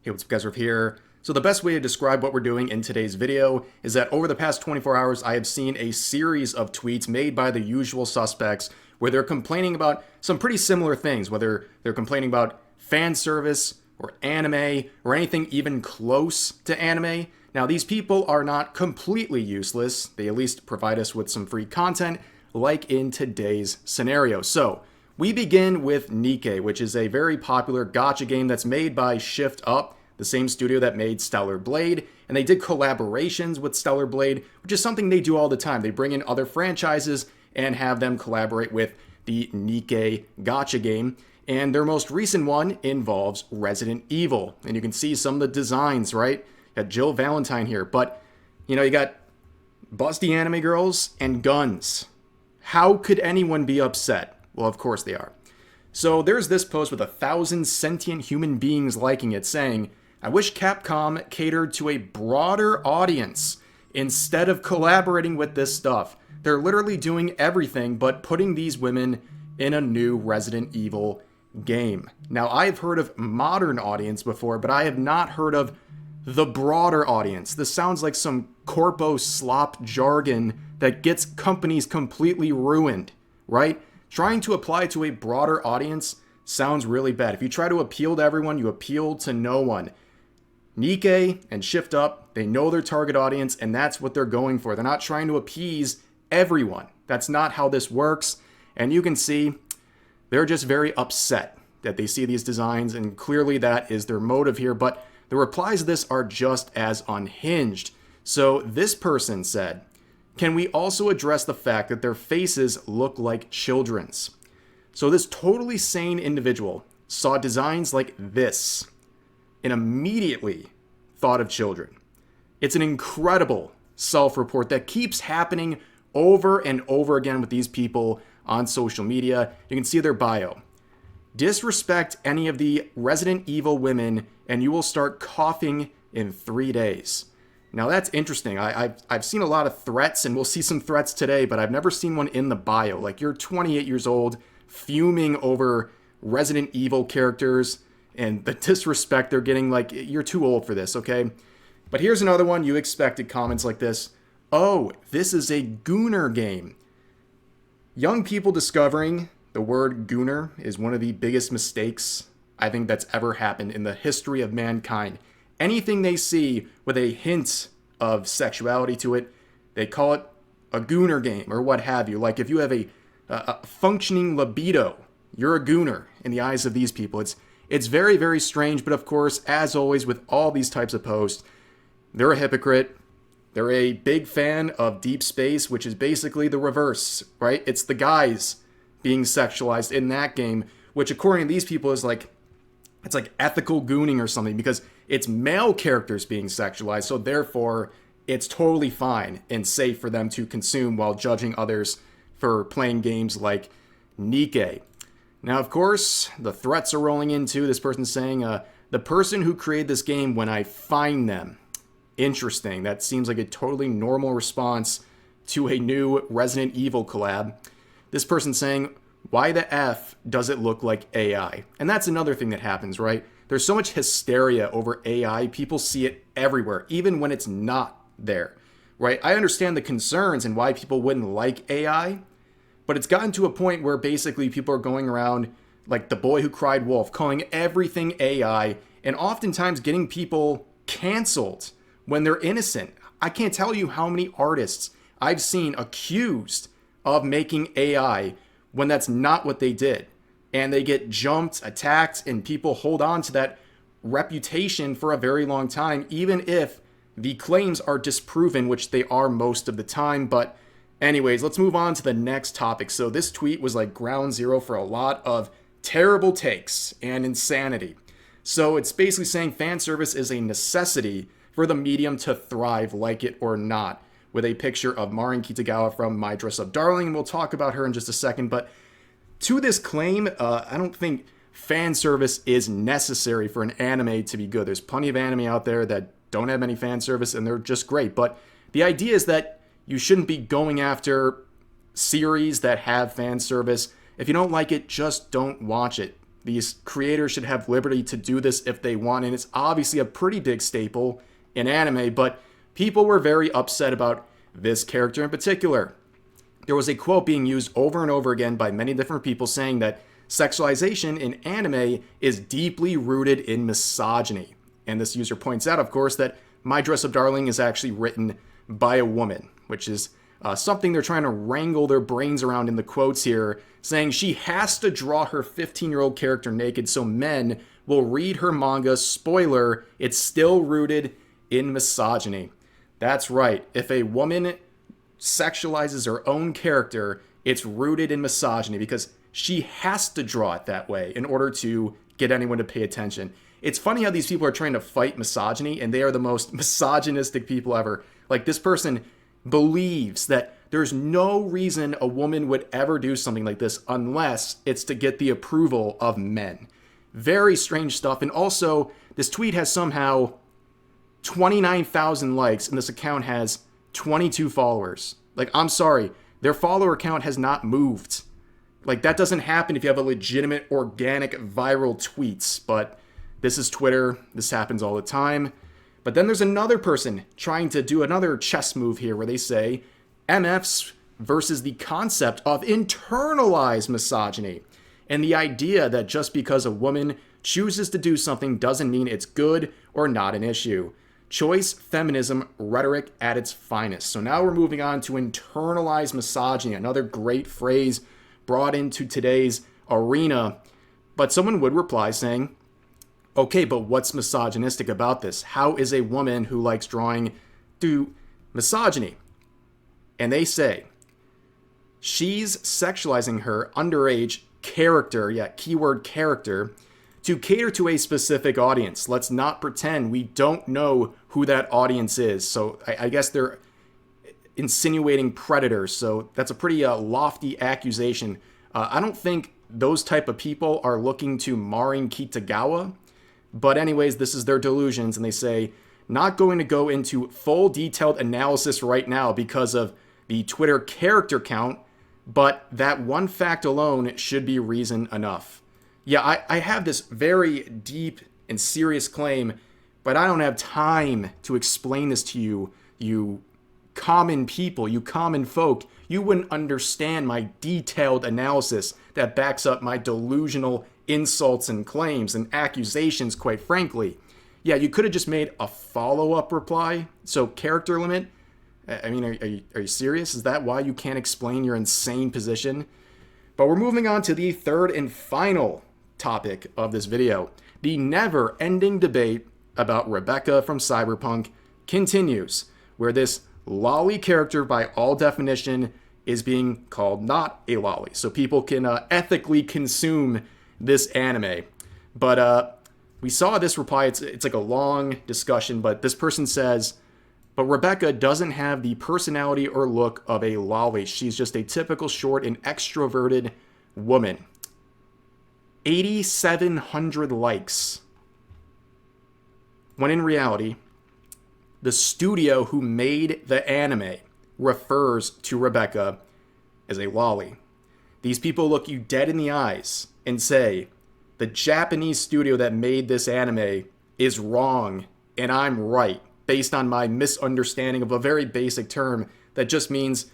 Hey, what's up guys, Riff here. So the best way to describe what we're doing in today's video is that over the past 24 hours, I have seen a series of tweets made by the usual suspects where they're complaining about some pretty similar things, whether they're complaining about fan service or anime or anything even close to anime. Now, these people are not completely useless. They at least provide us with some free content, like in today's scenario. So, we begin with Nikke, which is a very popular gacha game that's made by Shift Up, the same studio that made Stellar Blade, and they did collaborations with Stellar Blade, which is something they do all the time. They bring in other franchises and have them collaborate with the Nikke gacha game, and their most recent one involves Resident Evil, and you can see some of the designs, right? You got Jill Valentine here, but, you got busty anime girls and guns. How could anyone be upset? Well, of course they are. So there's this post with 1,000 sentient human beings liking it saying, I wish Capcom catered to a broader audience instead of collaborating with this stuff. They're literally doing everything but putting these women in a new Resident Evil game. Now, I've heard of modern audience before, but I have not heard of the broader audience. This sounds like some corpo slop jargon that gets companies completely ruined, right? Trying to apply to a broader audience sounds really bad. If you try to appeal to everyone, you appeal to no one. Nikke and Shift Up, they know their target audience, and that's what they're going for. They're not trying to appease everyone. That's not how this works. And you can see they're just very upset that they see these designs, and clearly that is their motive here. But the replies to this are just as unhinged. So this person said, can we also address the fact that their faces look like children's? So this totally sane individual saw designs like this and immediately thought of children. It's an incredible self-report that keeps happening over and over again with these people on social media. You can see their bio. Disrespect any of the Resident Evil women and you will start coughing in 3 days. Now that's interesting. I've seen a lot of threats, and we'll see some threats today, but I've never seen one in the bio. Like, you're 28 years old, fuming over Resident Evil characters and the disrespect they're getting. Like, you're too old for this, okay? But here's another one. You expected comments like this. Oh, this is a gooner game. Young people discovering the word gooner is one of the biggest mistakes I think that's ever happened in the history of mankind. Anything they see with a hint of sexuality to it, they call it a gooner game or what have you. Like, if you have a functioning libido, you're a gooner in the eyes of these people. It's very, very strange, but of course, as always with all these types of posts, they're a hypocrite. They're a big fan of Deep Space, which is basically the reverse, right? It's the guys being sexualized in that game, which according to these people is like, it's like ethical gooning or something, because it's male characters being sexualized, so therefore it's totally fine and safe for them to consume while judging others for playing games like Nikke. Now, of course, the threats are rolling into this person saying, the person who created this game when I find them. Interesting. That seems like a totally normal response to a new Resident Evil collab. This person saying, why the F does it look like AI? And that's another thing that happens, right? There's so much hysteria over AI. People see it everywhere, even when it's not there, right? I understand the concerns and why people wouldn't like AI, but it's gotten to a point where basically people are going around like the boy who cried wolf, calling everything AI, and oftentimes getting people canceled when they're innocent. I can't tell you how many artists I've seen accused of making AI when that's not what they did. And they get jumped, attacked, and people hold on to that reputation for a very long time, even if the claims are disproven, which they are most of the time. But anyways, let's move on to the next topic. So this tweet was like ground zero for a lot of terrible takes and insanity. So it's basically saying fan service is a necessity for the medium to thrive, like it or not, with a picture of Marin Kitagawa from My Dress Up Darling, and we'll talk about her in just a second. But to this claim, I don't think fan service is necessary for an anime to be good. There's plenty of anime out there that don't have any fan service, and they're just great. But the idea is that you shouldn't be going after series that have fan service. If you don't like it, just don't watch it. These creators should have liberty to do this if they want, and it's obviously a pretty big staple in anime, but people were very upset about this character in particular. There was a quote being used over and over again by many different people saying that sexualization in anime is deeply rooted in misogyny. And this user points out, of course, that My Dress Up Darling is actually written by a woman, which is something they're trying to wrangle their brains around in the quotes here, saying she has to draw her 15-year-old character naked so men will read her manga. Spoiler, it's still rooted in misogyny. That's right. If a woman sexualizes her own character, it's rooted in misogyny because she has to draw it that way in order to get anyone to pay attention. It's funny how these people are trying to fight misogyny, and they are the most misogynistic people ever. Like, this person believes that there's no reason a woman would ever do something like this unless it's to get the approval of men. Very strange stuff. And also, this tweet has somehow 29,000 likes, and this account has 22 followers. Like, I'm sorry, their follower count has not moved. Like, that doesn't happen if you have a legitimate, organic, viral tweets. But this is Twitter. This happens all the time. But then there's another person trying to do another chess move here where they say MFs versus the concept of internalized misogyny and the idea that just because a woman chooses to do something doesn't mean it's good or not an issue. Choice feminism rhetoric at its finest. So now we're moving on to internalized misogyny, another great phrase brought into today's arena. But someone would reply saying, okay, but what's misogynistic about this? How is a woman who likes drawing do misogyny? And they say, she's sexualizing her underage character, keyword character, to cater to a specific audience. Let's not pretend we don't know who that audience is. So I guess they're insinuating predators. So that's a pretty lofty accusation. I don't think those type of people are looking to Marin Kitagawa. But anyways, this is their delusions, and they say, not going to go into full detailed analysis right now because of the Twitter character count, but that one fact alone should be reason enough. Yeah, I have this very deep and serious claim, but I don't have time to explain this to you, you common people, you common folk. You wouldn't understand my detailed analysis that backs up my delusional insults and claims and accusations, quite frankly. Yeah, you could have just made a follow-up reply. So character limit? I mean, are you serious? Is that why you can't explain your insane position? But we're moving on to the third and final topic of this video. The never-ending debate about Rebecca from Cyberpunk continues, where this lolly character, by all definition, is being called not a lolly. So people can ethically consume this anime. But we saw this reply. It's like a long discussion, but this person says, but Rebecca doesn't have the personality or look of a lolly. She's just a typical short and extroverted woman. 8,700 likes. When in reality, the studio who made the anime refers to Rebecca as a lolly. These people look you dead in the eyes and say, the Japanese studio that made this anime is wrong and I'm right, based on my misunderstanding of a very basic term that just means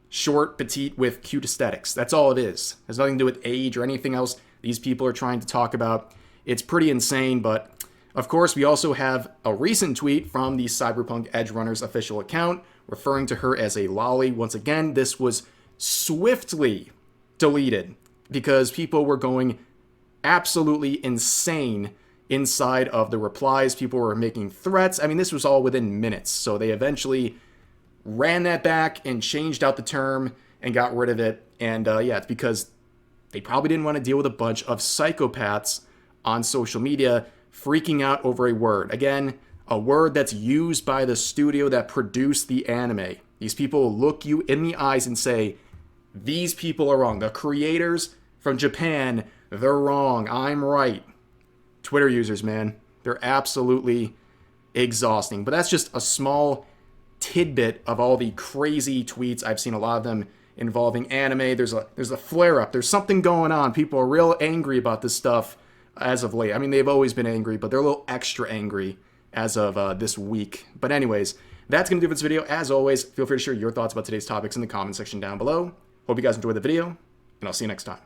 short, petite with cute aesthetics. That's all it is. It has nothing to do with age or anything else these people are trying to talk about. It's pretty insane, but of course we also have a recent tweet from the Cyberpunk Edgerunners official account referring to her as a lolly. Once again, this was swiftly deleted because people were going absolutely insane inside of the replies. People were making threats. I mean, this was all within minutes. So they eventually ran that back and changed out the term and got rid of it. And it's because they probably didn't want to deal with a bunch of psychopaths on social media freaking out over a word. Again, a word that's used by the studio that produced the anime. These people look you in the eyes and say, these people are wrong. The creators from Japan, they're wrong. I'm right. Twitter users, man, they're absolutely exhausting. But that's just a small tidbit of all the crazy tweets. I've seen a lot of them involving anime. There's a flare up. There's something going on. People are real angry about this stuff as of late. I mean, they've always been angry, but they're a little extra angry as of this week. But anyways, that's going to do for this video. As always, feel free to share your thoughts about today's topics in the comment section down below. Hope you guys enjoyed the video, and I'll see you next time.